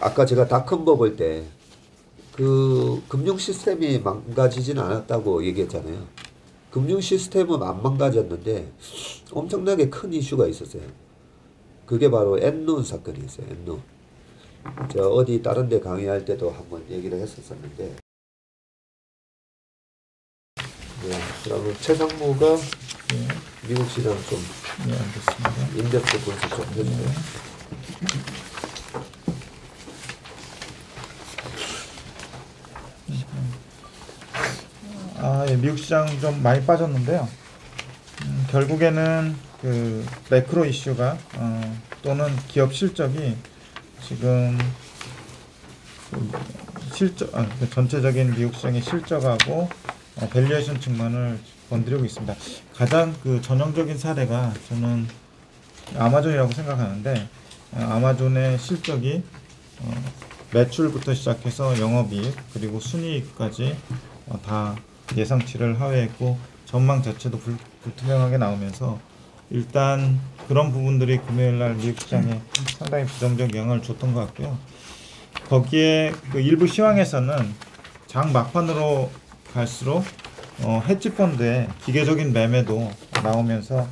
아까 제가 닷컴버 볼 때 그 금융 시스템이 망가지진 않았다고 얘기했잖아요. 금융 시스템은 안 망가졌는데 엄청나게 큰 이슈가 있었어요. 그게 바로 엔론 사건이었어요. 엔론. 저 어디 다른 데 강의할 때도 한번 얘기를 했었었는데, 네, 그러면 최상무가 예, 미국 시장 좀 예, 알겠습니다. 인덱스 분석 좀 해주세요. 예, 미국 시장 좀 많이 빠졌는데요. 결국에는 그 매크로 이슈가 또는 기업 실적이 지금 그 전체적인 미국 시장의 실적하고 밸류에이션 측면을 건드리고 있습니다. 가장 그 전형적인 사례가 저는 아마존이라고 생각하는데, 아마존의 실적이 매출부터 시작해서 영업이익 그리고 순이익까지 다 예상치를 하회했고 전망 자체도 불투명하게 나오면서 일단 그런 부분들이 금요일날 미국 시장에 상당히 부정적 영향을 줬던 것 같고요. 거기에 그 일부 시황에서는 장 막판으로 갈수록 헤지 펀드의 기계적인 매매도 나오면서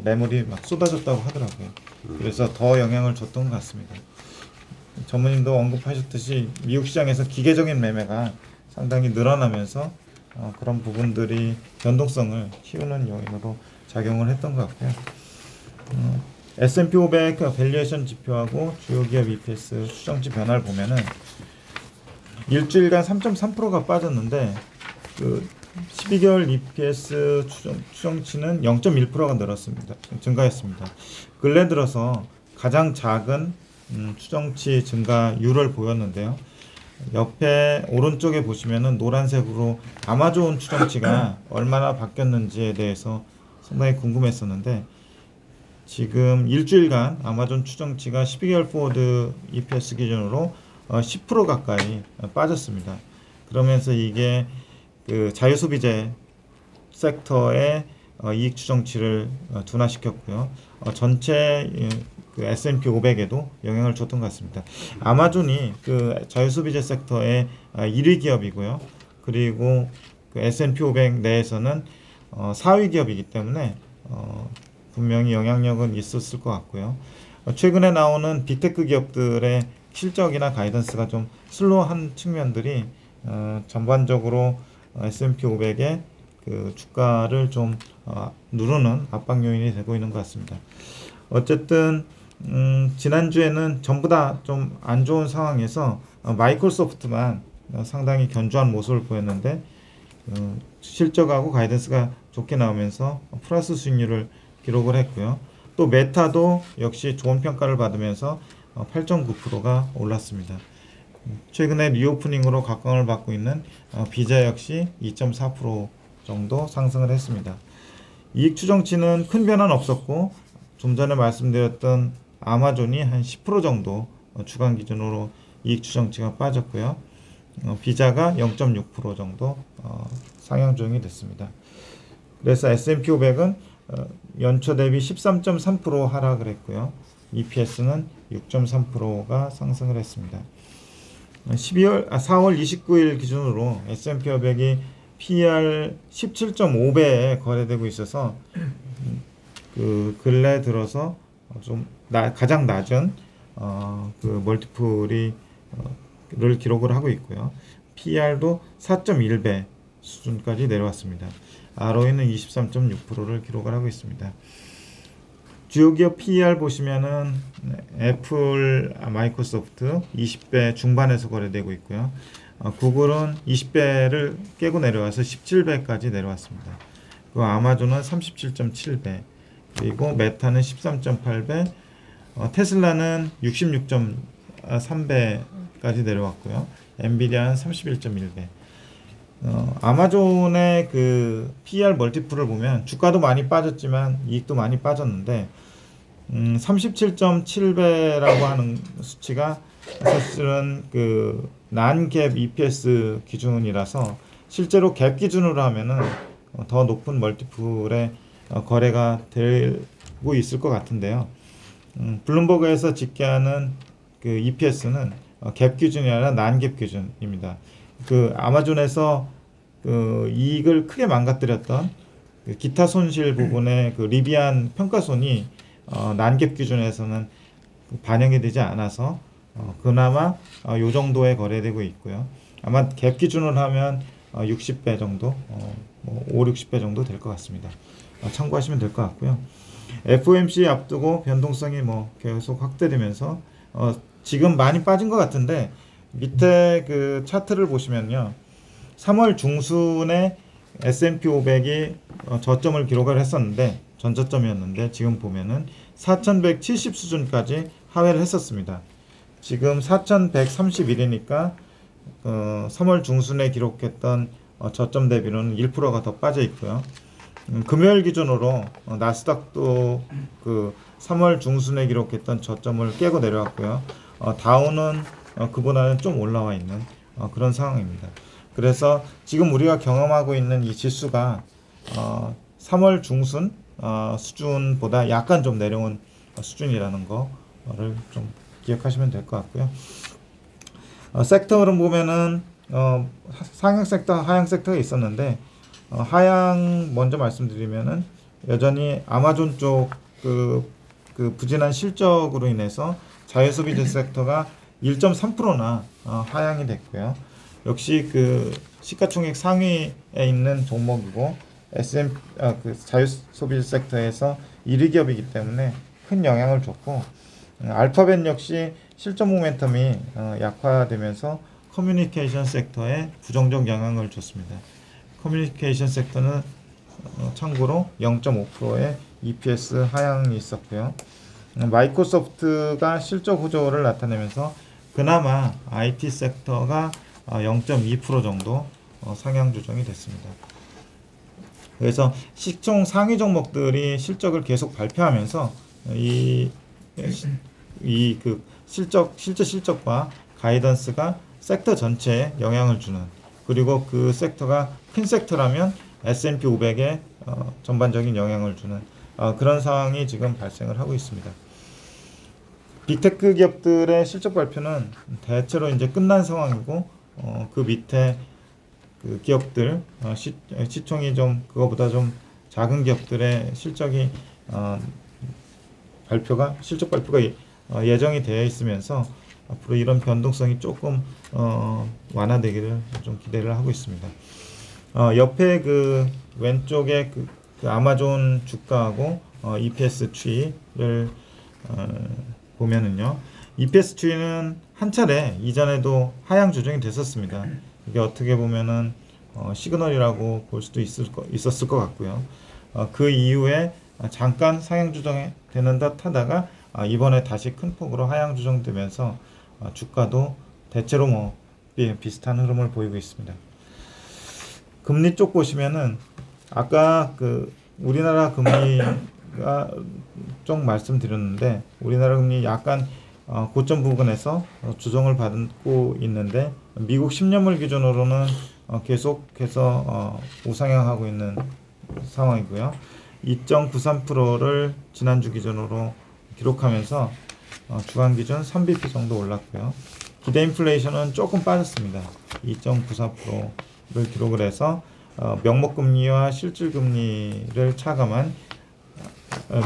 매물이 막 쏟아졌다고 하더라고요. 그래서 더 영향을 줬던 것 같습니다. 전무님도 언급하셨듯이 미국 시장에서 기계적인 매매가 상당히 늘어나면서 그런 부분들이 변동성을 키우는 요인으로 작용을 했던 것 같고요. S&P 500 밸류에이션 지표하고 주요 기업 EPS 추정치 변화를 보면은 일주일간 3.3%가 빠졌는데 그 12개월 EPS 추정치는 0.1%가 늘었습니다. 증가했습니다. 근래 들어서 가장 작은 추정치 증가율을 보였는데요. 옆에 오른쪽에 보시면은 노란색으로 아마존 추정치가 얼마나 바뀌었는지에 대해서 상당히 궁금했었는데, 지금 일주일간 아마존 추정치가 12개월 포워드 EPS 기준으로 10% 가까이 빠졌습니다. 그러면서 이게 그 자유소비재 섹터의 이익 추정치를 둔화시켰고요. 전체 그 S&P 500에도 영향을 줬던 것 같습니다. 아마존이 그 자유소비재 섹터의 1위 기업이고요. 그리고 그 S&P 500 내에서는 4위 기업이기 때문에 분명히 영향력은 있었을 것 같고요. 최근에 나오는 빅테크 기업들의 실적이나 가이던스가 좀 슬로우한 측면들이 전반적으로 S&P 500의 그 주가를 좀 누르는 압박 요인이 되고 있는 것 같습니다. 어쨌든 지난주에는 전부 다 좀 안 좋은 상황에서 마이크로소프트만 상당히 견조한 모습을 보였는데 실적하고 가이던스가 좋게 나오면서 플러스 수익률을 기록을 했고요. 또 메타도 역시 좋은 평가를 받으면서 8.9%가 올랐습니다. 최근에 리오프닝으로 각광을 받고 있는 비자 역시 2.4% 정도 상승을 했습니다. 이익 추정치는 큰 변화는 없었고 좀 전에 말씀드렸던 아마존이 한 10% 정도 주간 기준으로 이익 추정치가 빠졌고요. 비자가 0.6% 정도 상향 조정이 됐습니다. 그래서 S&P 500은 연초 대비 13.3% 하락을 했고요. EPS는 6.3%가 상승을 했습니다. 4월 29일 기준으로 S&P 500이 PER 17.5배에 거래되고 있어서 그 근래 들어서 좀 가장 낮은 그 멀티플이 를 기록을 하고 있고요. PER도 4.1배 수준까지 내려왔습니다. ROE는 23.6%를 기록을 하고 있습니다. 주요 기업 PER 보시면은 애플, 마이크로소프트 20배 중반에서 거래되고 있고요. 구글은 20배를 깨고 내려와서 17배까지 내려왔습니다. 그리고 아마존은 37.7배, 그리고 메타는 13.8배, 테슬라는 66.3배까지 내려왔고요. 엔비디아는 31.1배. 아마존의 그 PER 멀티플을 보면 주가도 많이 빠졌지만 이익도 많이 빠졌는데 37.7배라고 하는 수치가 사실은 그 난갭 EPS 기준이라서 실제로 갭 기준으로 하면은 더 높은 멀티플의 거래가 되고 있을 것 같은데요. 블룸버그에서 집계하는 그 EPS는 갭 기준이 아니라 난갭 기준입니다. 그 아마존에서 그 이익을 크게 망가뜨렸던 그 기타 손실 부분의 그 리비안 평가손이 난갭 기준에서는 반영이 되지 않아서 그나마 요 정도에 거래되고 있고요. 아마 갭 기준으로 하면 60배 정도, 뭐 5, 60배 정도 될 것 같습니다. 참고하시면 될 것 같고요. FOMC 앞두고 변동성이 뭐 계속 확대되면서 지금 많이 빠진 것 같은데 밑에 그 차트를 보시면요. 3월 중순에 S&P 500이 저점을 기록을 했었는데 전저점이었는데 지금 보면은 4170 수준까지 하회를 했었습니다. 지금 4131이니까 3월 중순에 기록했던 저점 대비로는 1%가 더 빠져 있고요. 금요일 기준으로 나스닥도 그 3월 중순에 기록했던 저점을 깨고 내려왔고요. 다우는 그보다는 좀 올라와 있는 그런 상황입니다. 그래서 지금 우리가 경험하고 있는 이 지수가 3월 중순 수준보다 약간 좀 내려온 수준이라는 거를 좀 기억하시면 될 것 같고요. 섹터 흐름 보면은 상향 섹터, 하향 섹터가 있었는데 하향 먼저 말씀드리면은 여전히 아마존 쪽 그 부진한 실적으로 인해서 자유소비재 섹터가 1.3%나 하향이 됐고요. 역시 그 시가총액 상위에 있는 종목이고 그 자유소비재 섹터에서 1위 기업이기 때문에 큰 영향을 줬고 알파벳 역시 실적 모멘텀이 약화되면서 커뮤니케이션 섹터에 부정적 영향을 줬습니다. 커뮤니케이션 섹터는 참고로 0.5%의 EPS 하향이 있었고요. 마이크로소프트가 실적 호조를 나타내면서 그나마 IT 섹터가 0.2% 정도 상향 조정이 됐습니다. 그래서 시총 상위 종목들이 실적을 계속 발표하면서 그 실제 실적과 가이던스가 섹터 전체에 영향을 주는, 그리고 그 섹터가 큰 섹터라면 S&P 500에 전반적인 영향을 주는 그런 상황이 지금 발생을 하고 있습니다. 빅테크 기업들의 실적 발표는 대체로 이제 끝난 상황이고 그 밑에 그 기업들 시총이 좀 그거보다 좀 작은 기업들의 실적이 실적 발표가 예정이 되어 있으면서 앞으로 이런 변동성이 조금 완화되기를 좀 기대를 하고 있습니다. 옆에 그 왼쪽에 그 아마존 주가하고 EPS 추이를 보면은요, EPS 추이는 한 차례 이전에도 하향 조정이 됐었습니다. 이게 어떻게 보면은 시그널이라고 볼 수도 있었을 것 같고요. 그 이후에 잠깐 상향 조정이 되는 듯 하다가 이번에 다시 큰 폭으로 하향 조정되면서 주가도 대체로 뭐 비슷한 흐름을 보이고 있습니다. 금리 쪽 보시면은 아까 그 우리나라 금리가 좀 말씀드렸는데 우리나라 금리 약간 고점 부근에서 조정을 받고 있는데 미국 10년물 기준으로는 계속해서 우상향하고 있는 상황이고요. 2.93%를 지난주 기준으로 기록하면서 주간 기준 3bp 정도 올랐고요. 기대 인플레이션은 조금 빠졌습니다. 2.94%를 기록을 해서 명목금리와 실질금리를 차감한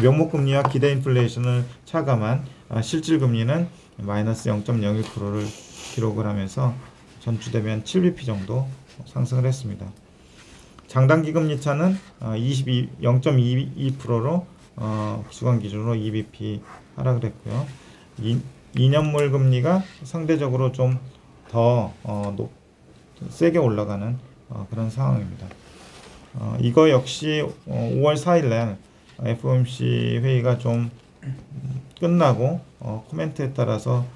명목금리와 기대 인플레이션을 차감한 실질금리는 마이너스 0.01%를 기록을 하면서 전주 대비한 7bp 정도 상승을 했습니다. 장단기 금리 차는 0.22%로 주간 기준으로 2bp 하락을 했고요. 2년물 금리가 상대적으로 좀 더 세게 올라가는 그런 상황입니다. 이거 역시 5월 4일 날 FOMC 회의가 좀 끝나고 코멘트에 따라서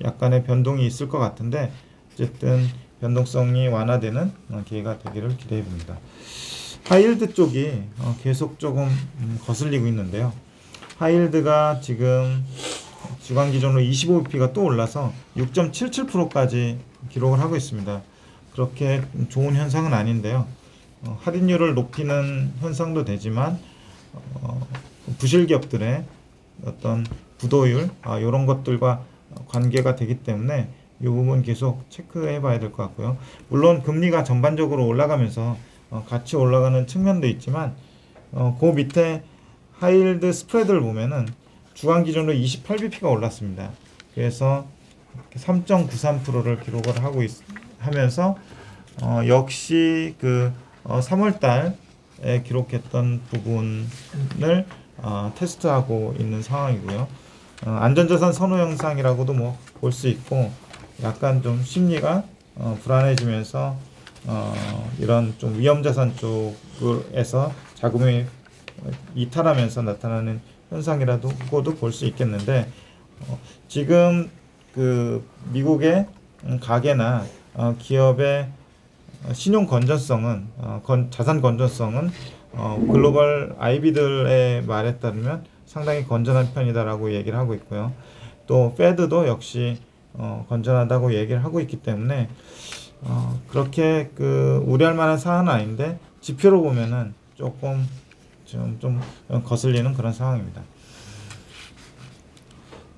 약간의 변동이 있을 것 같은데 어쨌든 변동성이 완화되는 기회가 되기를 기대해 봅니다. 하이힐드 쪽이 계속 조금 거슬리고 있는데요. 하이힐드가 지금 주간 기준으로 25bp가 또 올라서 6.77%까지 기록을 하고 있습니다. 그렇게 좋은 현상은 아닌데요. 할인율을 높이는 현상도 되지만 부실 기업들의 어떤 부도율 이런 것들과 관계가 되기 때문에 이 부분 계속 체크해 봐야 될 것 같고요. 물론 금리가 전반적으로 올라가면서 같이 올라가는 측면도 있지만 그 밑에 하이힐드 스프레드를 보면은 주간 기준으로 28bp가 올랐습니다. 그래서 3.93%를 기록을 하면서 역시 그 3월 달에 기록했던 부분을 테스트하고 있는 상황이고요. 안전자산 선호 현상이라고도 뭐 볼 수 있고, 약간 좀 심리가 불안해지면서 이런 좀 위험자산 쪽에서 자금이 이탈하면서 나타나는 현상이라고도 볼 수 있겠는데, 지금 그 미국의 가계나 기업의 신용 건전성은 자산 건전성은 글로벌 IB들의 말에 따르면 상당히 건전한 편이다라고 얘기를 하고 있고요. 또 페드도 역시 건전하다고 얘기를 하고 있기 때문에 그렇게 그 우려할 만한 사안은 아닌데, 지표로 보면은 조금 좀 거슬리는 그런 상황입니다.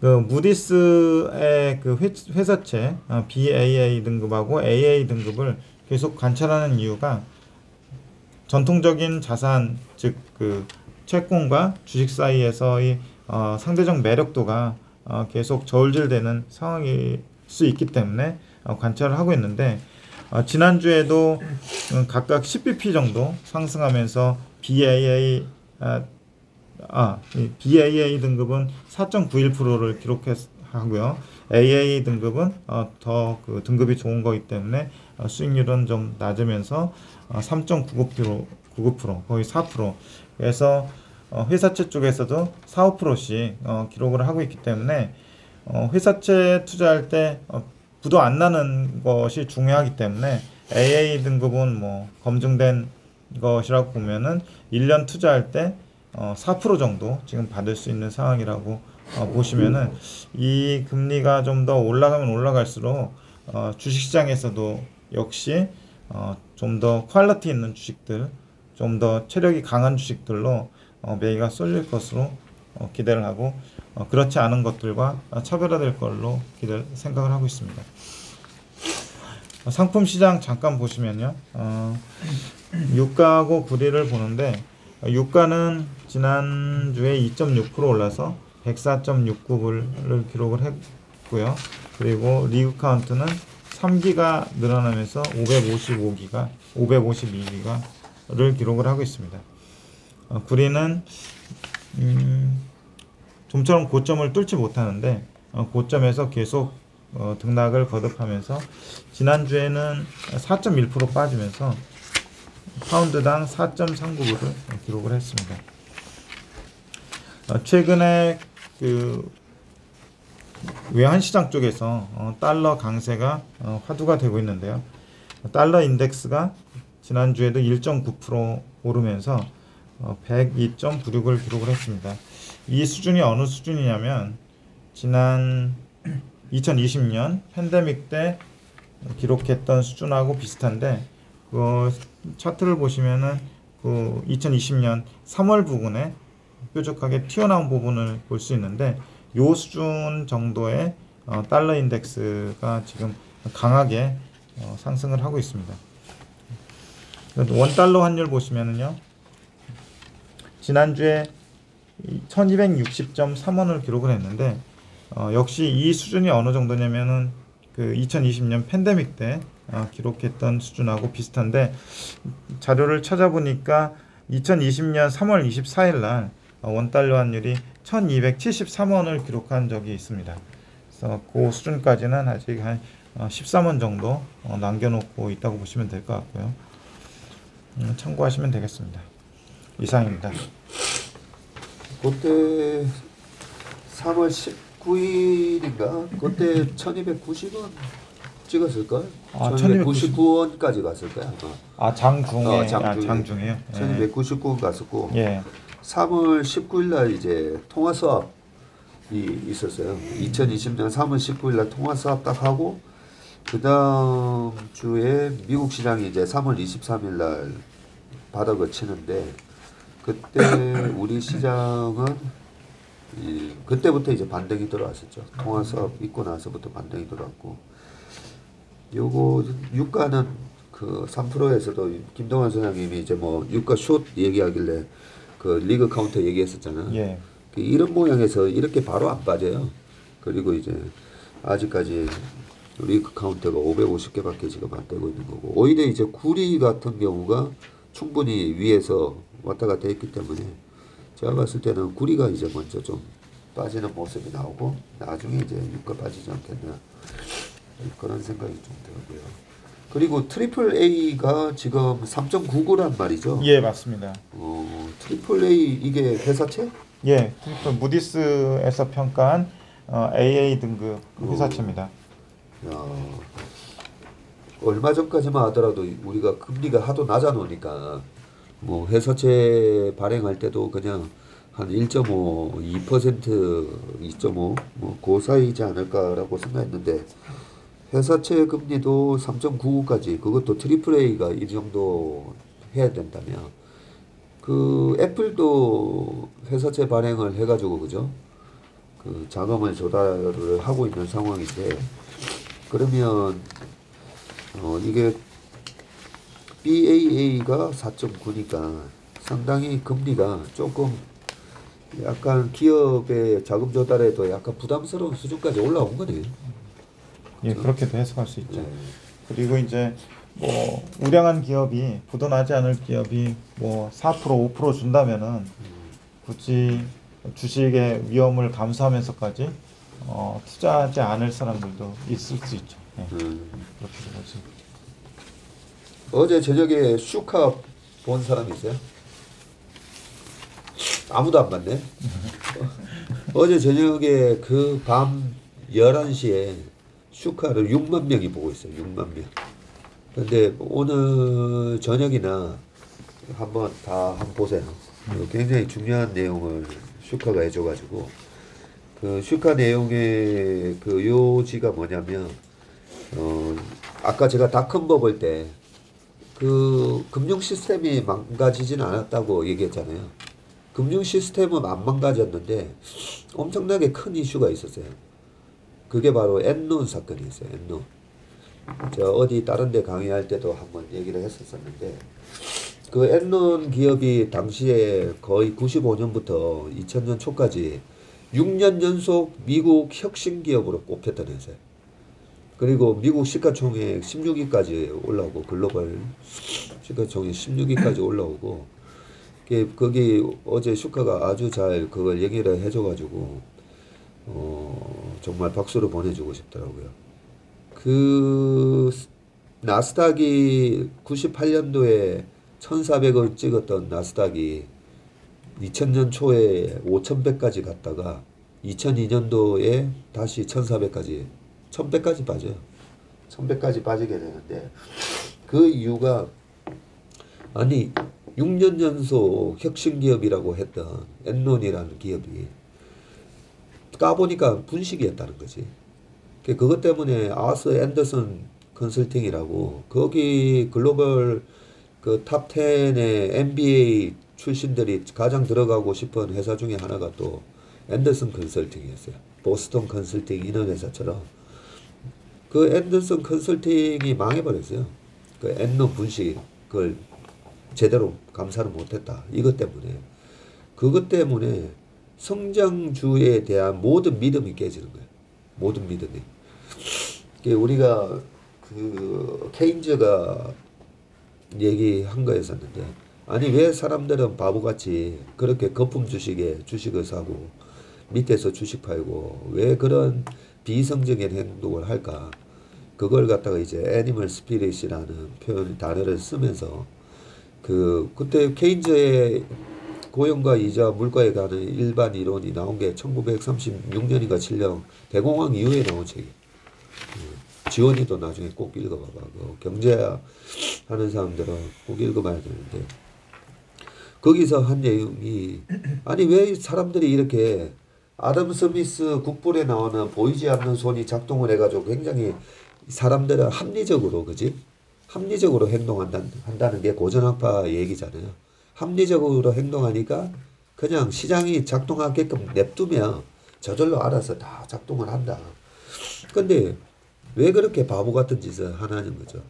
그 무디스의 그 회사채 BAA 등급하고 AA 등급을 계속 관찰하는 이유가, 전통적인 자산, 즉 그 채권과 주식 사이에서의 상대적 매력도가 계속 저울질되는 상황일 수 있기 때문에 관찰을 하고 있는데, 지난주에도 각각 10bp 정도 상승하면서 BAA 등급은 4.91%를 기록하고요. AA 등급은 더 그 등급이 좋은 거기 때문에 수익률은 좀 낮으면서 3.99% 거의 4%. 그래서 회사채 쪽에서도 4, 5%씩 기록을 하고 있기 때문에 회사채 투자할 때 부도 안 나는 것이 중요하기 때문에, AA 등급은 뭐 검증된 것이라고 보면은 1년 투자할 때 4% 정도 지금 받을 수 있는 상황이라고 보시면은, 이 금리가 좀 더 올라가면 올라갈수록 주식시장에서도 역시 좀 더 퀄리티 있는 주식들, 좀 더 체력이 강한 주식들로 매기가 쏠릴 것으로 기대를 하고, 그렇지 않은 것들과 차별화될 걸로 생각을 하고 있습니다. 상품 시장 잠깐 보시면요, 유가하고 구리를 보는데, 유가는 지난주에 2.6% 올라서 104.69불을 기록을 했고요. 그리고 리그 카운트는 3기가 늘어나면서 552기가를 기록을 하고 있습니다. 구리는 좀처럼 고점을 뚫지 못하는데 고점에서 계속 등락을 거듭하면서 지난주에는 4.1% 빠지면서 파운드당 4.39불을 기록을 했습니다. 최근에 그 외환시장 쪽에서 달러 강세가 화두가 되고 있는데요. 달러 인덱스가 지난주에도 1.9% 오르면서 102.96을 기록을 했습니다. 이 수준이 어느 수준이냐면, 지난 2020년 팬데믹 때 기록했던 수준하고 비슷한데, 그 차트를 보시면은 그 2020년 3월 부근에 뾰족하게 튀어나온 부분을 볼 수 있는데, 요 수준 정도의 달러 인덱스가 지금 강하게 상승을 하고 있습니다. 원달러 환율 보시면은요, 지난주에 1260.3원을 기록을 했는데, 역시 이 수준이 어느 정도냐면은 그 2020년 팬데믹 때 기록했던 수준하고 비슷한데, 자료를 찾아보니까 2020년 3월 24일 날 원달러 환율이 1273원을 기록한 적이 있습니다. 그래서 그 수준까지는 아직 한 13원 정도 남겨놓고 있다고 보시면 될 것 같고요. 참고하시면 되겠습니다. 이상입니다. 그때 3월 19일인가? 그때 1290원 찍었을걸? 1299원까지 갔을까요? 장중에. 장중에요. 1299원 갔었고, 예. 3월 19일 날 이제 통화 수업이 있었어요. 2020년 3월 19일 날 통화 수업 딱 하고, 그 다음 주에 미국 시장이 이제 3월 23일 날 바닥을 치는데, 그때 우리 시장은 그때부터 이제 반등이 들어왔었죠. 통화 수업 있고 나서부터 반등이 들어왔고, 요거 유가는 그 3%에서도 김동완 소장님이 이제 뭐 유가 숏 얘기하길래 그 리그 카운터 얘기했었잖아. 예. 이런 모양에서 이렇게 바로 안 빠져요. 그리고 이제 아직까지 리그 카운터가 550개밖에 지금 안 되고 있는 거고, 오히려 이제 구리 같은 경우가 충분히 위에서 왔다 갔다 했기 때문에 제가 봤을 때는 구리가 이제 먼저 좀 빠지는 모습이 나오고 나중에 이제 유가 빠지지 않겠나 그런 생각이 좀 들고요. 그리고 트리플 A가 지금 3.99란 말이죠. 예, 맞습니다. 트리플 A 이게 회사채? 예, 트리플 무디스에서 평가한 AA 등급 회사채입니다. 야, 얼마 전까지만 하더라도 우리가 금리가 하도 낮아 놓으니까 뭐 회사채 발행할 때도 그냥 한 1.5, 2%, 2.5, 뭐그 사이지 않을까라고 생각했는데 회사채 금리도 3.99까지 그것도 트리플 A가 이 정도 해야 된다면 그 애플도 회사채 발행을 해가지고 그죠? 그 자금을 조달을 하고 있는 상황인데 그러면 이게 BAA가 4.9니까 상당히 금리가 조금 약간 기업의 자금 조달에도 약간 부담스러운 수준까지 올라온 거네요. 예, 그렇게도 해석할 수 있죠. 네. 그리고 이제 뭐 우량한 기업이 부도나지 않을 기업이 뭐 4% 5% 준다면은 굳이 주식의 위험을 감수하면서까지 투자하지 않을 사람들도 있을 수 있죠. 예, 그렇게 보지. 어제 저녁에 슈카 본 사람 있어요? 아무도 안 봤네. 어제 저녁에 그 밤 11시에 슈카를 6만 명이 보고 있어요. 6만 명. 근데 오늘 저녁이나 한번 보세요. 굉장히 중요한 내용을 슈카가 해줘가지고 그 슈카 내용의 그 요지가 뭐냐면 아까 제가 닷컴 버블 때 그 금융 시스템이 망가지진 않았다고 얘기했잖아요. 금융 시스템은 안 망가졌는데 엄청나게 큰 이슈가 있었어요. 그게 바로 엔론 사건이었어요. 엔론. 저 어디 다른 데 강의할 때도 한번 얘기를 했었었는데 그 엔론 기업이 당시에 거의 95년부터 2000년 초까지 6년 연속 미국 혁신 기업으로 꼽혔던 회사예요. 그리고 미국 시가총액 16위까지 올라오고 글로벌 시가총액 16위까지 올라오고 거기 어제 슈카가 아주 잘 그걸 얘기를 해줘가지고 정말 박수를 보내주고 싶더라고요. 그 나스닥이 98년도에 1400을 찍었던 나스닥이 2000년 초에 5100까지 갔다가 2002년도에 다시 1400까지 1000배까지 빠져요. 1000배까지 빠지게 되는데 그 이유가 아니 6년 연속 혁신기업이라고 했던 엔론이라는 기업이 까보니까 분식이었다는 거지. 그것 때문에 아서 앤더슨 컨설팅이라고 거기 글로벌 그 탑 10의 MBA 출신들이 가장 들어가고 싶은 회사 중에 하나가 또 앤더슨 컨설팅이었어요. 보스턴 컨설팅 이런 회사처럼 그 앤더슨 컨설팅이 망해버렸어요. 그 엔론 분식 그걸 제대로 감사를 못했다. 이것 때문에 그것 때문에 성장주에 대한 모든 믿음이 깨지는 거예요. 모든 믿음이. 우리가 그 케인즈가 얘기한 거였었는데 아니 왜 사람들은 바보같이 그렇게 거품 주식에 주식을 사고 밑에서 주식 팔고 왜 그런 비이성적인 행동을 할까? 그걸 갖다가 이제 애니멀 스피릿이라는 표현 단어를 쓰면서 그때 케인즈의 고용과 이자 물가에 관한 일반 이론이 나온 게 1936년인가 7년 대공황 이후에 나온 책이에요. 지원이도 나중에 꼭 읽어봐봐. 경제학 하는 사람들은 꼭 읽어봐야 되는데 거기서 한 내용이 아니 왜 사람들이 이렇게 아담 스미스 국볼에 나오는 보이지 않는 손이 작동을 해가지고 굉장히 사람들은 합리적으로 그지? 합리적으로 행동한다는 게 고전학파 얘기잖아요. 합리적으로 행동하니까 그냥 시장이 작동하게끔 냅두면 저절로 알아서 다 작동을 한다. 근데 왜 그렇게 바보 같은 짓을 하냐는 거죠.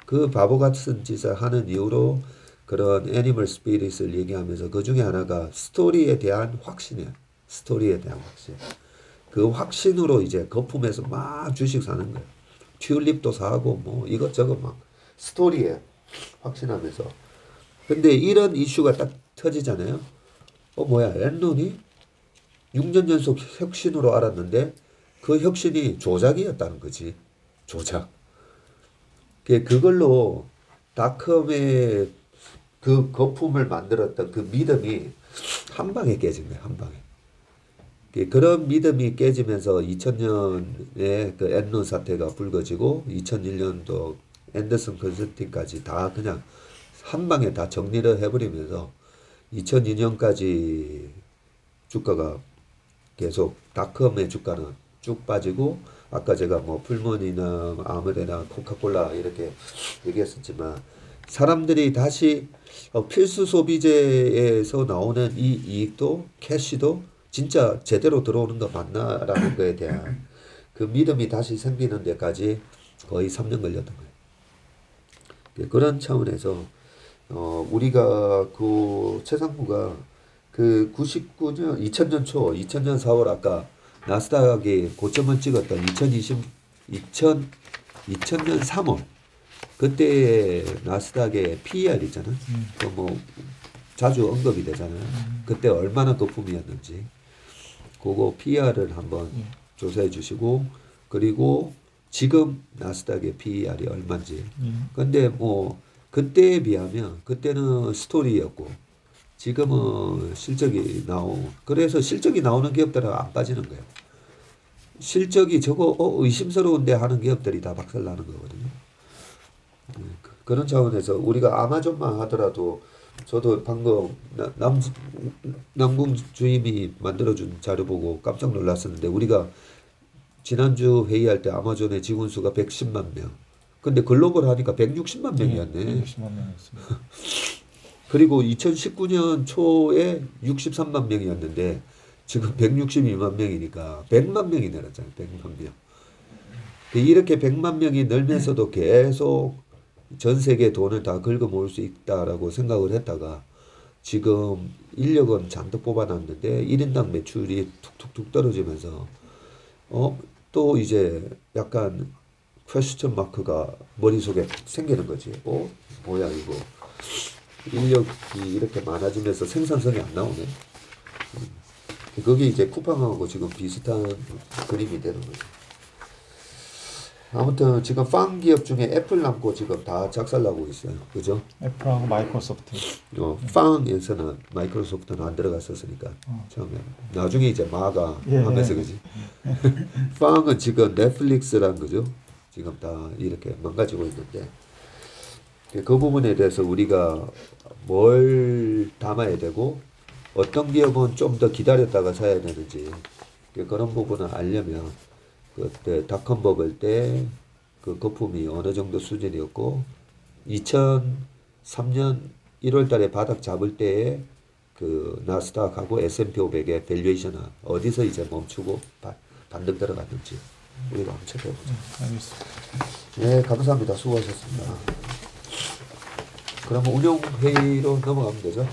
그 바보 같은 짓을 하는 이유로 그런 애니멀 스피릿을 얘기하면서 그 중에 하나가 스토리에 대한 확신이에요. 스토리에 대한 확신. 그 확신으로 이제 거품에서 막 주식 사는 거예요. 튤립도 사고 뭐 이것저것 막 스토리에 확신하면서. 근데 이런 이슈가 딱 터지잖아요. 뭐야, 엔론이 6년 연속 혁신으로 알았는데 그 혁신이 조작이었다는 거지. 조작. 그걸로 닷컴의 그 거품을 만들었던 그 믿음이 한 방에 깨진 거야, 한 방에. 그런 믿음이 깨지면서 2000년에 그 엔론 사태가 불거지고 2001년도 앤더슨 컨설팅까지 다 그냥 한 방에 다 정리를 해버리면서 2002년까지 주가가 계속 닷컴의 주가는 쭉 빠지고 아까 제가 뭐 풀먼이나 아무데나 코카콜라 이렇게 얘기했었지만 사람들이 다시 필수 소비재에서 나오는 이 이익도 캐시도 진짜 제대로 들어오는 거 맞나라는 거에 대한 그 믿음이 다시 생기는 데까지 거의 3년 걸렸던 거예요. 그런 차원에서 우리가 그 최상무가 그 99년 2000년 초 2000년 4월 아까 나스닥이 고점을 찍었던 2000년 3월 그때 나스닥의 PER 있잖아. 그 뭐 자주 언급이 되잖아요. 그때 얼마나 거품이었는지 그거 PER을 한번 조사해 주시고 그리고 지금 나스닥의 PER이 얼마인지. 근데 뭐 그때에 비하면 그때는 스토리였고 지금은 실적이 그래서 실적이 나오는 기업들은 안 빠지는 거예요. 실적이 저거 의심스러운데 하는 기업들이 다 박살나는 거거든요. 그런 차원에서 우리가 아마존만 하더라도 저도 방금 남궁 주임이 만들어준 자료 보고 깜짝 놀랐었는데 우리가 지난주 회의할 때 아마존의 직원수가 110만 명. 근데 글로벌 하니까 160만 명이었네. 160만 명이었습니다. 그리고 2019년 초에 63만 명이었는데 지금 162만 명이니까 100만 명이 늘었잖아요. 100만 명. 이렇게 100만 명이 늘면서도 계속 전 세계 돈을 다 긁어 모을 수 있다라고 생각을 했다가 지금 인력은 잔뜩 뽑아놨는데 1인당 매출이 툭툭툭 떨어지면서 또 이제 약간 퀘스천 마크가 머릿속에 생기는 거지. 뭐야 이거. 인력이 이렇게 많아지면서 생산성이 안 나오네. 그게 이제 쿠팡하고 지금 비슷한 그림이 되는 거죠. 아무튼 지금 팡 기업 중에 애플 남고 지금 다 작살나고 있어요. 그죠? 애플하고 마이크로소프트. 팡에서는 마이크로소프트는 안 들어갔었으니까 처음에. 나중에 이제 마가 하면서 그지. 팡은 지금 넷플릭스란 거죠. 지금 다 이렇게 망가지고 있는데 그 부분에 대해서 우리가 뭘 담아야 되고 어떤 기업은 좀 더 기다렸다가 사야 되는지 그런 부분을 알려면 그때 닷컴 버블 때 그 거품이 어느 정도 수준이었고 2003년 1월 달에 바닥 잡을 때에 그 나스닥하고 S&P 500의 밸류에이션은 어디서 이제 멈추고 반등 들어갔는지 우리가 한번 체크해보자. 알겠습니다. 네, 감사합니다. 수고하셨습니다. 그러면 운영 회의로 넘어가면 되죠?